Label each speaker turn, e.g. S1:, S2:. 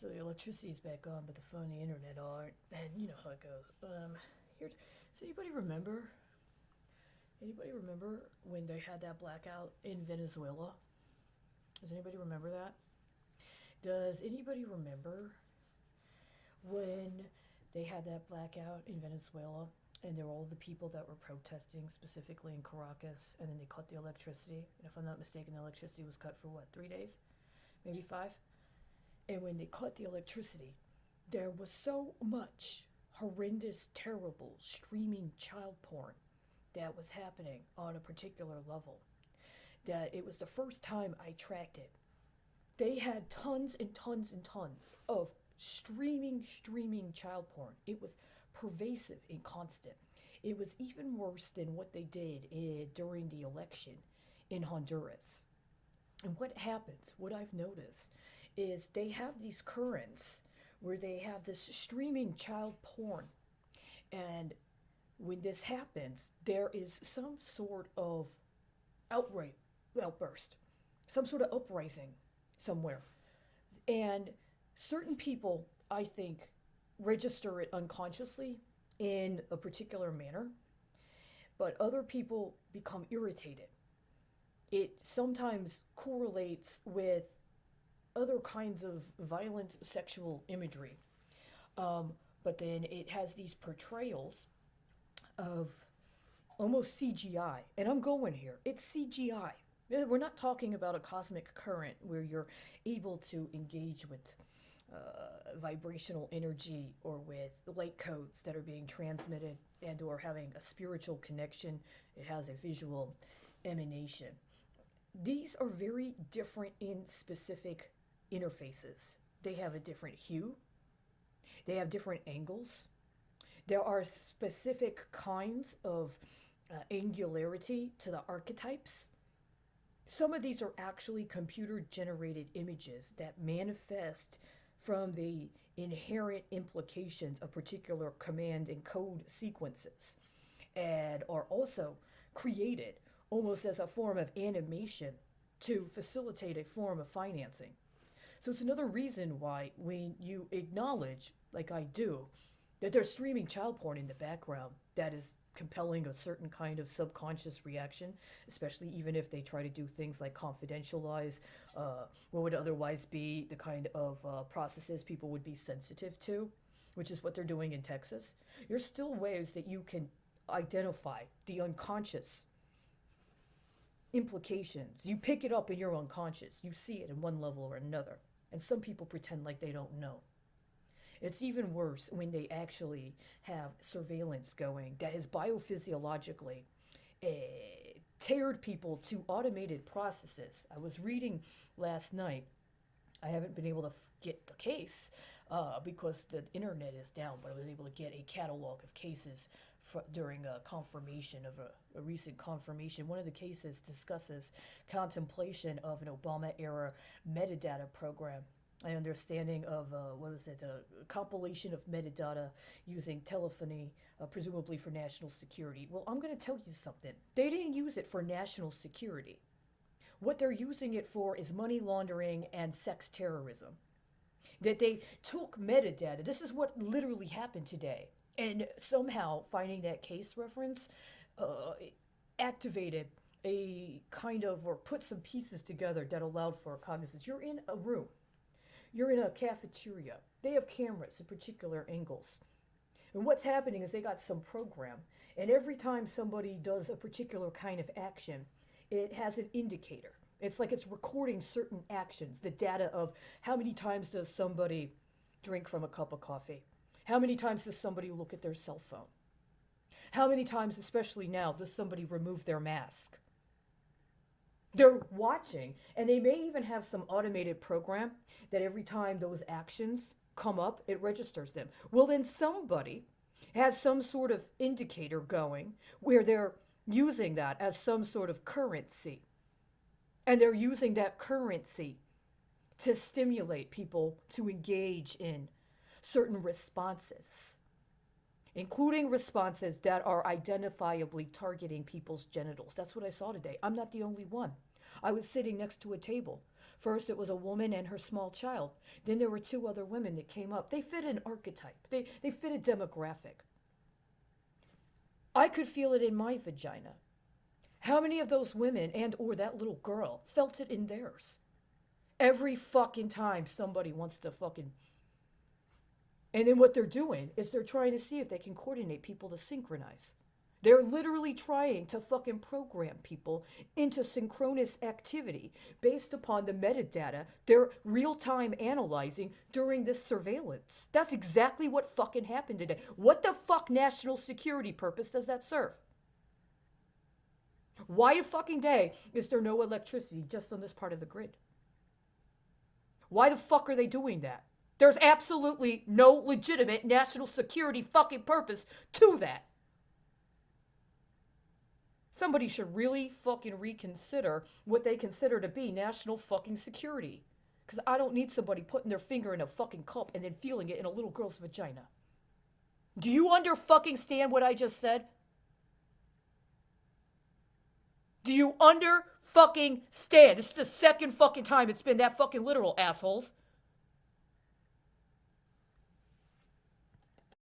S1: So the electricity's back on, but the phone and the internet aren't, and you know how it goes. Here, does anybody remember? Anybody remember when they had that blackout in Venezuela? Does anybody remember that? Does anybody remember when they had that blackout in Venezuela and there were all the people that were protesting, specifically in Caracas, and then they cut the electricity? And if I'm not mistaken, the electricity was cut for what, 3 days? Maybe five? And when they cut the electricity, there was so much horrendous, terrible, streaming child porn that was happening on a particular level that it was the first time I tracked it. They had tons and tons and tons of streaming child porn. It was pervasive and constant. It was even worse than what they did during the election in Honduras. And what happens, what I've noticed, is they have these currents where they have this streaming child porn. And when this happens, there is some sort of outright outburst, some sort of uprising somewhere. And certain people, I think, register it unconsciously in a particular manner, but other people become irritated. It sometimes correlates with other kinds of violent sexual imagery. But then it has these portrayals of almost CGI. And I'm going here. It's CGI. We're not talking about a cosmic current where you're able to engage with vibrational energy or with light codes that are being transmitted and or having a spiritual connection. It has a visual emanation. These are very different in specific interfaces. They have a different hue, they have different angles. There are specific kinds of angularity to the archetypes. Some of these are actually computer generated images that manifest from the inherent implications of particular command and code sequences and are also created almost as a form of animation to facilitate a form of financing. So it's another reason why when you acknowledge, like I do, that there's streaming child porn in the background that is compelling a certain kind of subconscious reaction, especially even if they try to do things like confidentialize what would otherwise be the kind of processes people would be sensitive to, which is what they're doing in Texas. There's still ways that you can identify the unconscious implications. You pick it up in your unconscious, you see it in one level or another, and some people pretend like they don't know. It's even worse when they actually have surveillance going that has biophysiologically tailored people to automated processes. I was reading last night. I haven't been able to get the case because the internet is down, but I was able to get a catalog of cases during a confirmation of a recent confirmation. One of the cases discusses contemplation of an Obama era metadata program, an understanding of what was it, a compilation of metadata using telephony, presumably for national security. Well, I'm going to tell you something. They didn't use it for national security. What they're using it for is money laundering and sex terrorism. That they took metadata. This is what literally happened today. And somehow finding that case reference uh, activated a kind of, or put some pieces together that allowed for cognizance. You're in a room, you're in a cafeteria. They have cameras at particular angles. And what's happening is they got some program, and every time somebody does a particular kind of action, it has an indicator. It's like it's recording certain actions, the data of how many times does somebody drink from a cup of coffee? How many times does somebody look at their cell phone? How many times, especially now, does somebody remove their mask? They're watching, and they may even have some automated program that every time those actions come up, it registers them. Well, then somebody has some sort of indicator going where they're using that as some sort of currency. And they're using that currency to stimulate people to engage in certain responses, including responses that are identifiably targeting people's genitals. That's what I saw today. I'm not the only one. I was sitting next to a table First, it was a woman and her small child. Then there were two other women that came up. They fit an archetype, they fit a demographic. I could feel it in my vagina. How many of those women and or that little girl felt it in theirs? Every fucking time somebody wants to fucking... And then what they're doing is they're trying to see if they can coordinate people to synchronize. They're literally trying to fucking program people into synchronous activity based upon the metadata they're real-time analyzing during this surveillance. That's exactly what fucking happened today. What the fuck national security purpose does that serve? Why the fucking day is there no electricity just on this part of the grid? Why the fuck are they doing that? There's absolutely no legitimate national security fucking purpose to that. Somebody should really fucking reconsider what they consider to be national fucking security. Because I don't need somebody putting their finger in a fucking cup and then feeling it in a little girl's vagina. Do you under fucking stand what I just said? Do you under fucking stand? This is the second fucking time it's been that fucking literal, assholes.